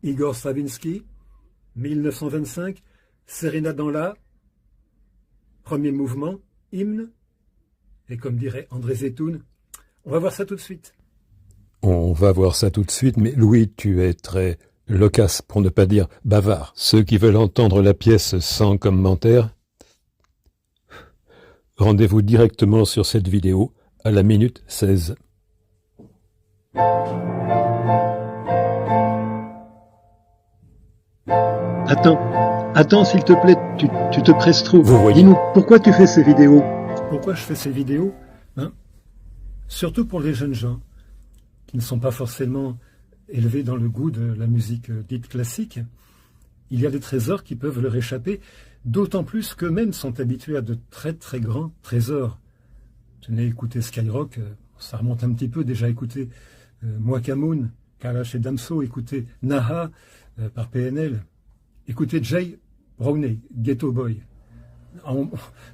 Igor Stravinsky, 1925, Sérénade dans la, premier mouvement, hymne, et comme dirait André Zetoun, on va voir ça tout de suite. On va voir ça tout de suite, mais Louis, tu es très loquace, pour ne pas dire bavard. Ceux qui veulent entendre la pièce sans commentaire, rendez-vous directement sur cette vidéo à la minute 16. Attends, s'il te plaît, tu te presses trop. Vous voyez. Dis-nous, pourquoi tu fais ces vidéos? Pourquoi je fais ces vidéos, surtout pour les jeunes gens qui ne sont pas forcément élevés dans le goût de la musique dite classique. Il y a des trésors qui peuvent leur échapper, d'autant plus qu'eux-mêmes sont habitués à de très très grands trésors. Tenez, écoutez Skyrock, ça remonte un petit peu, déjà écoutez Mwakamoon, Kalash et Damso, écoutez Naha par PNL, écoutez Jay Browney, Ghetto Boy.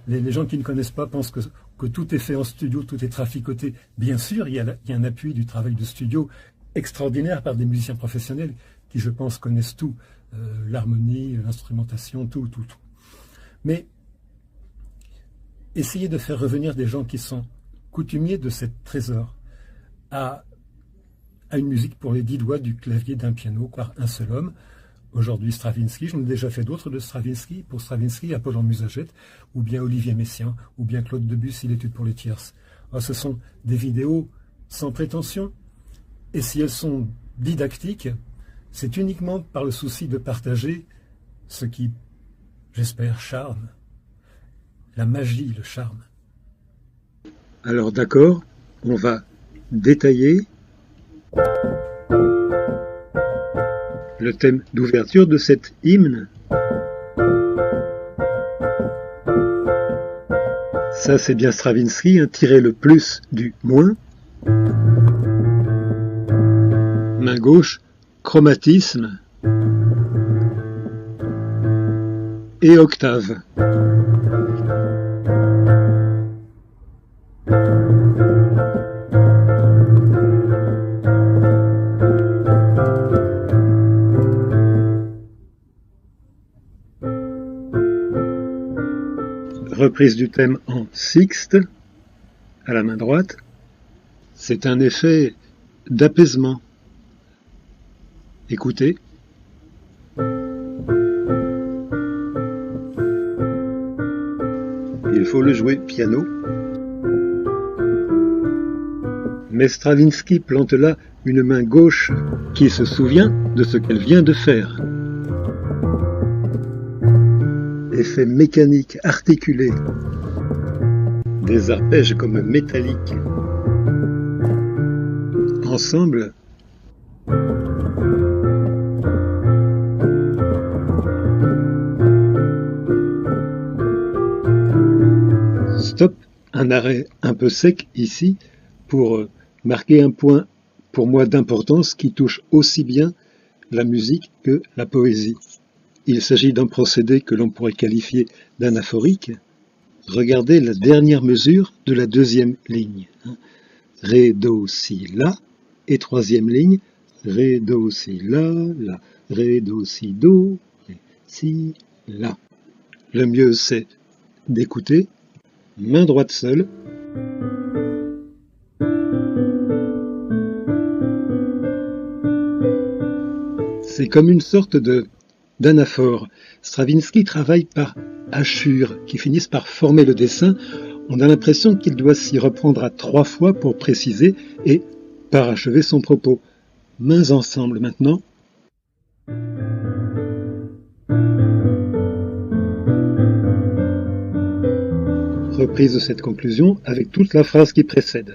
Les gens qui ne connaissent pas pensent que tout est fait en studio, tout est traficoté. Bien sûr, il y a un appui du travail de studio extraordinaire par des musiciens professionnels qui, je pense, connaissent tout. L'harmonie, l'instrumentation, tout. Mais essayez de faire revenir des gens qui sont coutumiers de cet trésor à une musique pour les 10 doigts du clavier d'un piano, par un seul homme. Aujourd'hui, Stravinsky, j'en ai déjà fait d'autres de Stravinsky. Pour Stravinsky, Apollon Musagète, ou bien Olivier Messiaen, ou bien Claude Debussy, l'étude pour les tierces. Ce sont des vidéos sans prétention. Et si elles sont didactiques, c'est uniquement par le souci de partager ce qui, j'espère, charme. La magie, le charme. Alors d'accord, on va détailler le thème d'ouverture de cet hymne. Ça, c'est bien Stravinsky, tirer le plus du moins. Main gauche, chromatisme et octave. Reprise du thème en sixte, à la main droite. C'est un effet d'apaisement. Écoutez. Il faut le jouer piano. Mais Stravinsky plante là une main gauche qui se souvient de ce qu'elle vient de faire. Effet mécanique, articulé, des arpèges comme métalliques. Ensemble, stop, un arrêt un peu sec ici pour marquer un point pour moi d'importance qui touche aussi bien la musique que la poésie. Il s'agit d'un procédé que l'on pourrait qualifier d'anaphorique. Regardez la dernière mesure de la deuxième ligne. Ré, Do, Si, La. Et troisième ligne, Ré, Do, Si, La, La. Ré, Do, Si, Do, Ré, Si, La. Le mieux, c'est d'écouter, main droite seule. C'est comme une sorte d'anaphore. Stravinsky travaille par hachures qui finissent par former le dessin. On a l'impression qu'il doit s'y reprendre à 3 fois pour préciser et parachever son propos. Mains ensemble maintenant. Reprise de cette conclusion avec toute la phrase qui précède.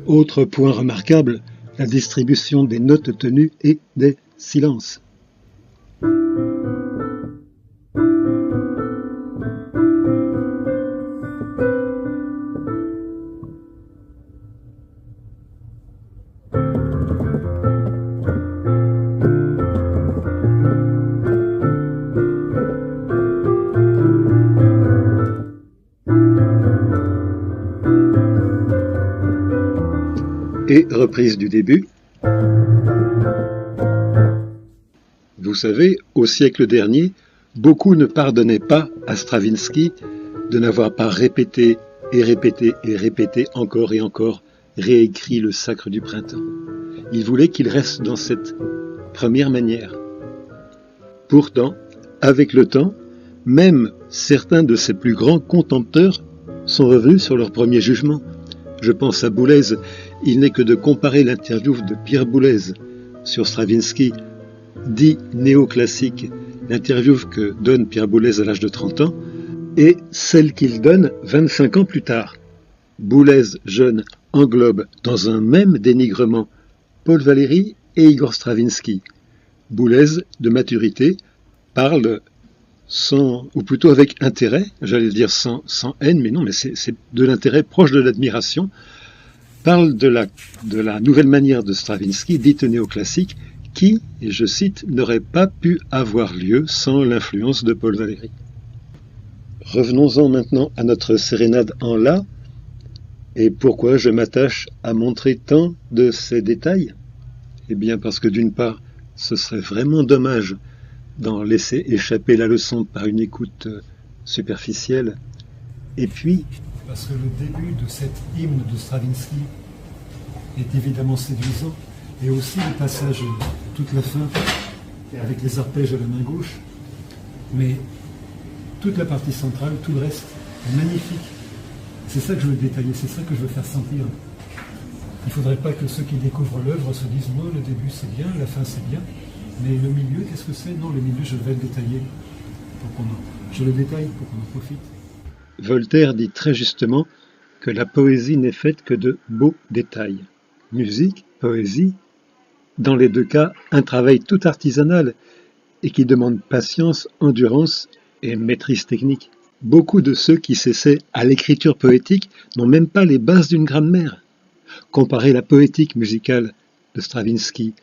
Autre point remarquable, la distribution des notes tenues et des silences. et reprise du début. Vous savez, au siècle dernier, beaucoup ne pardonnaient pas à Stravinsky de n'avoir pas répété et répété et répété encore et encore, réécrit le Sacre du printemps. Ils voulaient qu'il reste dans cette première manière. Pourtant, avec le temps, même certains de ses plus grands contempteurs sont revenus sur leur premier jugement. Je pense à Boulez. Il n'est que de comparer l'interview de Pierre Boulez sur Stravinsky, dit néoclassique, l'interview que donne Pierre Boulez à l'âge de 30 ans, et celle qu'il donne 25 ans plus tard. Boulez, jeune, englobe dans un même dénigrement Paul Valéry et Igor Stravinsky. Boulez, de maturité, parle sans, ou plutôt avec intérêt, j'allais dire sans haine, mais non, mais c'est de l'intérêt proche de l'admiration, parle de la nouvelle manière de Stravinsky, dite néoclassique, qui, et je cite, n'aurait pas pu avoir lieu sans l'influence de Paul Valéry. Revenons-en maintenant à notre sérénade en La, et pourquoi je m'attache à montrer tant de ces détails? Eh bien parce que d'une part, ce serait vraiment dommage d'en laisser échapper la leçon par une écoute superficielle, et puis parce que le début de cet hymne de Stravinsky est évidemment séduisant, et aussi le passage toute la fin avec les arpèges à la main gauche, mais toute la partie centrale, tout le reste est magnifique. C'est ça que je veux détailler, c'est ça que je veux faire sentir. Il ne faudrait pas que ceux qui découvrent l'œuvre se disent « Moi, le début c'est bien, la fin c'est bien, mais le milieu, qu'est-ce que c'est ?» Non, le milieu, je vais le détailler. Je le détaille pour qu'on en profite. Voltaire dit très justement que la poésie n'est faite que de beaux détails. Musique, poésie, dans les deux cas, un travail tout artisanal et qui demande patience, endurance et maîtrise technique. Beaucoup de ceux qui s'essaient à l'écriture poétique n'ont même pas les bases d'une grammaire. Comparez la poétique musicale de Stravinsky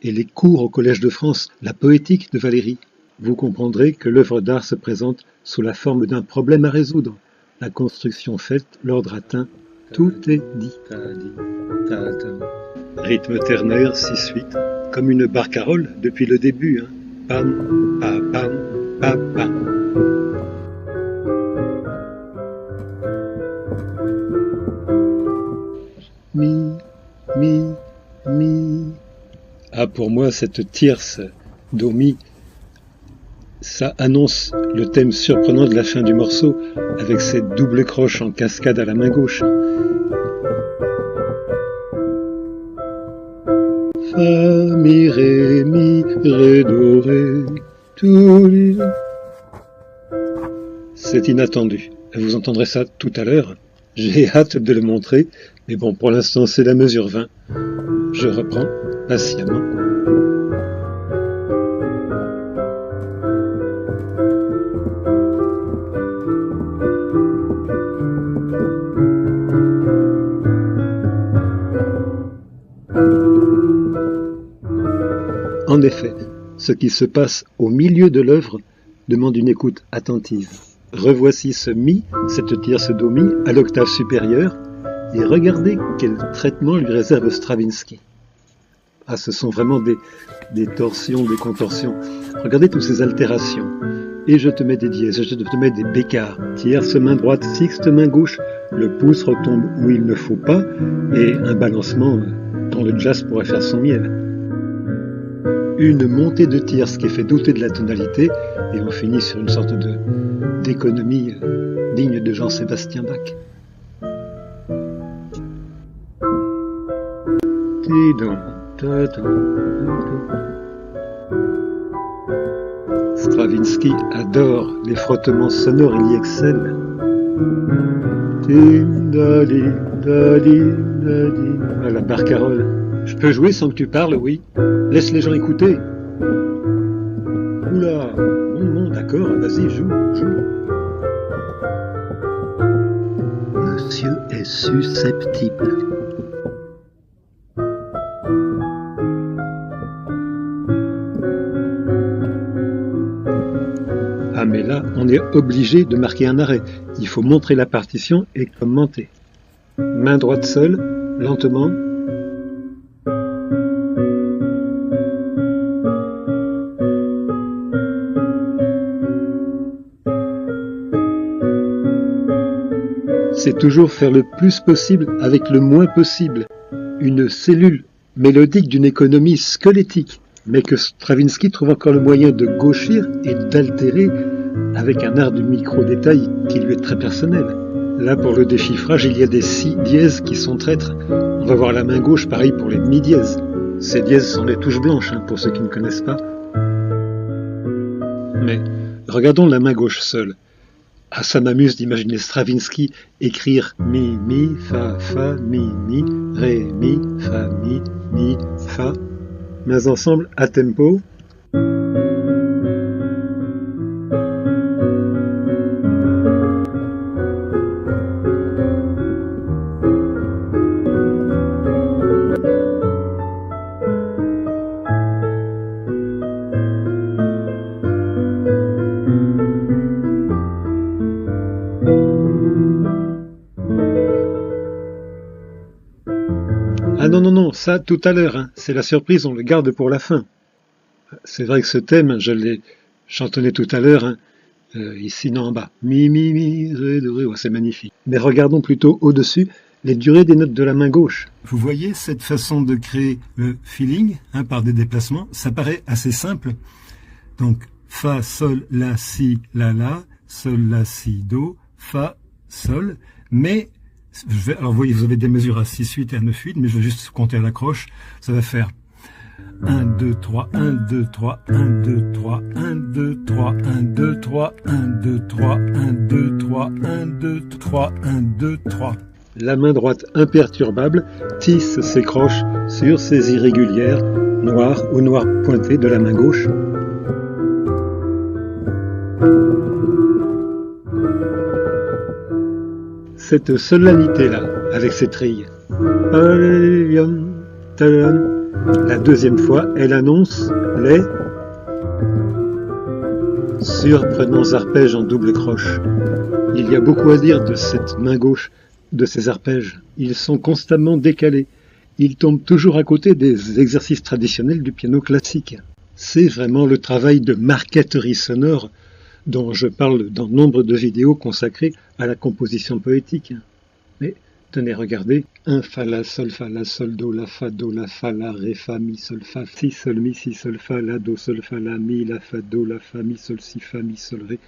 et les cours au Collège de France, la poétique de Valéry. Vous comprendrez que l'œuvre d'art se présente sous la forme d'un problème à résoudre. La construction faite, l'ordre atteint, tout est dit. Rythme ternaire, 6-8, comme une barcarolle depuis le début. Pam, pa, pam, pa, pam. Mi, mi, mi. Ah, pour moi, cette tierce do mi, ça annonce le thème surprenant de la fin du morceau, avec cette double croche en cascade à la main gauche. Fa, mi, ré, do, ré, tout les... C'est inattendu. Vous entendrez ça tout à l'heure. J'ai hâte de le montrer, mais bon, pour l'instant, c'est la mesure 20. Je reprends patiemment. En effet, ce qui se passe au milieu de l'œuvre demande une écoute attentive. Revoici ce mi, cette tierce do mi, à l'octave supérieure, et regardez quel traitement lui réserve Stravinsky. Ah, ce sont vraiment des torsions, des contorsions. Regardez toutes ces altérations. Et je te mets des dièses, je te mets des bécards. Tierce main droite, sixte main gauche, le pouce retombe où il ne faut pas, et un balancement dont le jazz pourrait faire son miel. Une montée de tierce qui fait douter de la tonalité, et on finit sur une sorte d'économie digne de Jean-Sébastien Bach. Stravinsky adore les frottements sonores, il y excelle. À la barcarolle. Je peux jouer sans que tu parles, oui. Laisse les gens écouter. Oula, bon, d'accord, vas-y, joue. Monsieur est susceptible. Ah, mais là, on est obligé de marquer un arrêt. Il faut montrer la partition et commenter. Main droite seule, lentement. c'est toujours faire le plus possible avec le moins possible. Une cellule mélodique d'une économie squelettique, mais que Stravinsky trouve encore le moyen de gauchir et d'altérer avec un art du micro-détail qui lui est très personnel. Là, pour le déchiffrage, il y a des si dièses qui sont traîtres. On va voir la main gauche, pareil pour les mi dièses. Ces dièses sont des touches blanches, pour ceux qui ne connaissent pas. Mais regardons la main gauche seule. Ah, ça m'amuse d'imaginer Stravinsky écrire mi, fa, mi, ré, mi, fa. Mains ensemble, à tempo. Ah non, ça tout à l'heure, c'est la surprise, on le garde pour la fin. C'est vrai que ce thème, je l'ai chantonné tout à l'heure, ici, non, en bas. Mi, ré, do, ré, c'est magnifique. Mais regardons plutôt au-dessus les durées des notes de la main gauche. Vous voyez cette façon de créer le feeling par des déplacements, ça paraît assez simple. Donc, fa, sol, la, si, la, sol, la, si, do, fa, sol, mais alors vous voyez, vous avez des mesures à 6, 8 et à 9, 8, mais je vais juste compter à la croche. Ça va faire 1, 2, 3, 1, 2, 3, 1, 2, 3, 1, 2, 3, 1, 2, 3, 1, 2, 3, 1, 2, 3, 1, 2, 3, 1, 2, 3. La main droite imperturbable tisse ses croches sur ces irrégulières, noires ou noires pointées de la main gauche. Cette solennité-là, avec ses trilles. La deuxième fois, elle annonce les surprenants arpèges en double croche. Il y a beaucoup à dire de cette main gauche, de ces arpèges. Ils sont constamment décalés. Ils tombent toujours à côté des exercices traditionnels du piano classique. C'est vraiment le travail de marqueterie sonore dont je parle dans nombre de vidéos consacrées à la composition poétique. Mais tenez, regardez, un fa, la, sol, do, la, fa, la, ré, fa, mi, sol, fa, la, do, sol, fa, la, mi, la, fa, mi, sol, ré.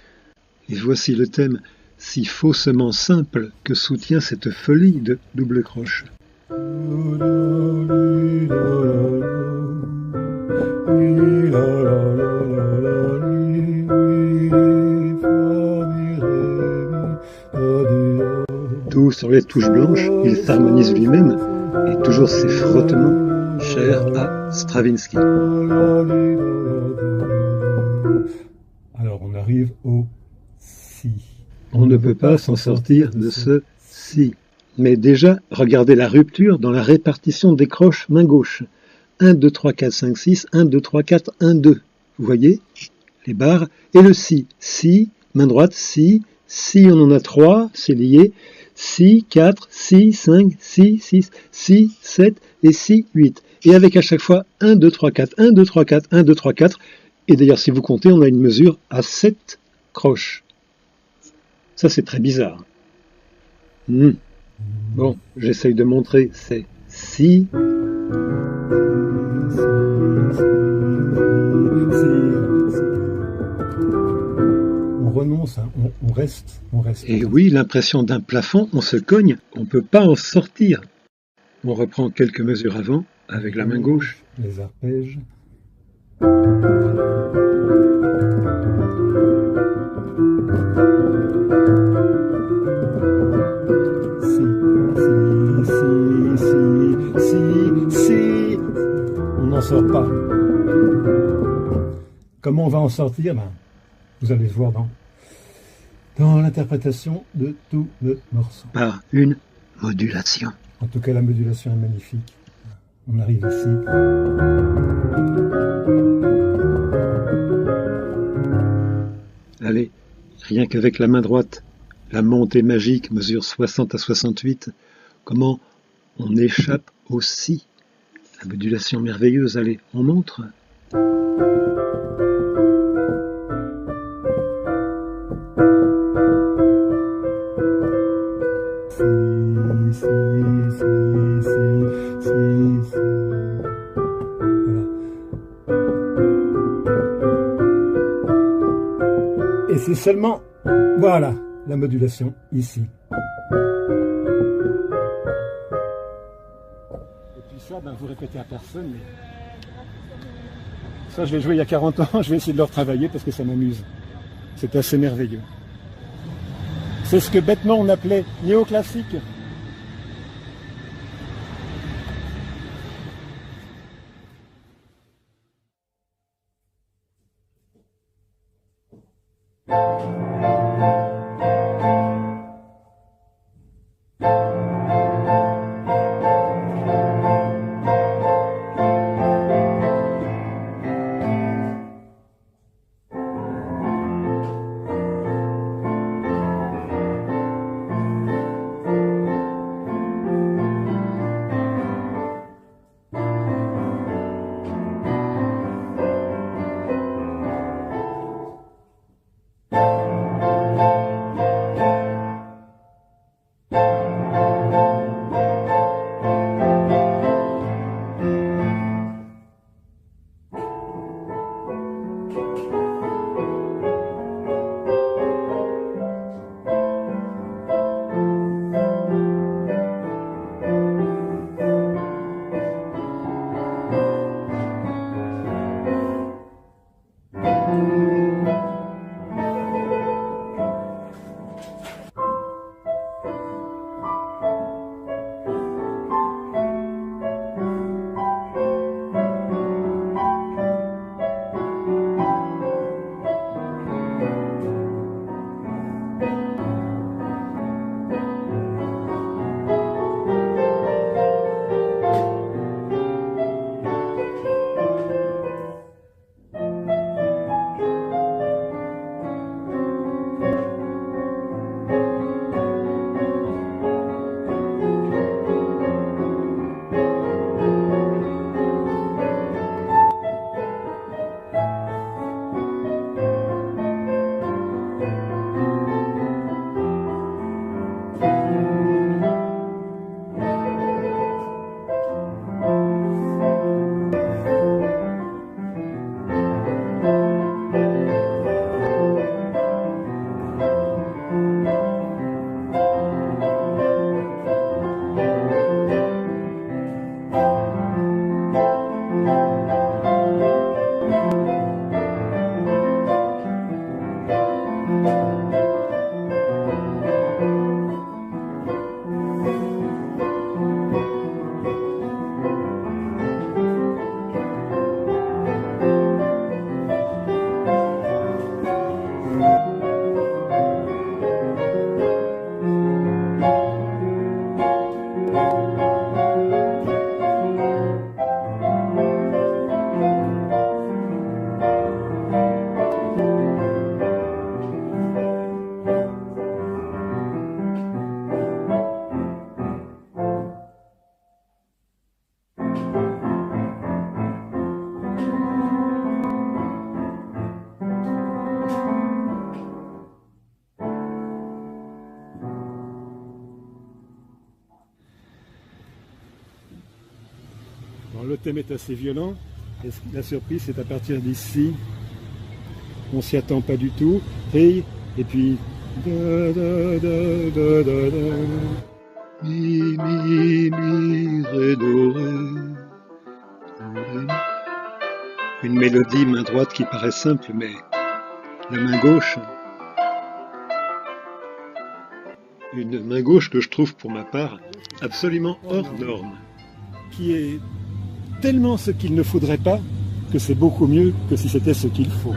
Et voici le thème si faussement simple que soutient cette folie de double croche. Tout sur les touches blanches, il s'harmonise lui-même, et toujours ses frottements chers à Stravinsky. Alors on arrive au si. On ne peut pas s'en sortir de ce si. Mais déjà, regardez la rupture dans la répartition des croches main gauche. 1, 2, 3, 4, 5, 6, 1, 2, 3, 4, 1, 2. Vous voyez les barres. Et le si. Si, main droite, si. Si, on en a 3, c'est lié. Si, 4, si, 5, si, 6, si, 7 et si, 8. Et avec à chaque fois 1, 2, 3, 4, 1, 2, 3, 4, 1, 2, 3, 4. Et d'ailleurs, si vous comptez, on a une mesure à 7 croches. Ça, c'est très bizarre. Bon, j'essaye de montrer, c'est si. On renonce, on reste. Et oui, l'impression d'un plafond, on se cogne, on ne peut pas en sortir. On reprend quelques mesures avant, avec la main gauche. Les arpèges. Si. On n'en sort pas. Comment on va en sortir? Vous allez le voir dans l'interprétation de tout le morceau. Par une modulation. En tout cas, la modulation est magnifique. On arrive ici. Allez, rien qu'avec la main droite, la montée magique mesure 60 à 68. Comment on échappe au si? La modulation merveilleuse, allez, on montre. Et c'est seulement, voilà, la modulation ici. Et puis ça, ben, vous répétez à personne, mais ça je l'ai joué il y a 40 ans, je vais essayer de le retravailler parce que ça m'amuse. C'est assez merveilleux. C'est ce que bêtement on appelait néoclassique. Bon, le thème est assez violent, et la surprise c'est à partir d'ici, on s'y attend pas du tout, et puis... Mi, mi, mi, ré, do, ré. Une mélodie main droite qui paraît simple, mais la main gauche, une main gauche que je trouve pour ma part absolument hors norme. Qui est tellement ce qu'il ne faudrait pas que c'est beaucoup mieux que si c'était ce qu'il faut.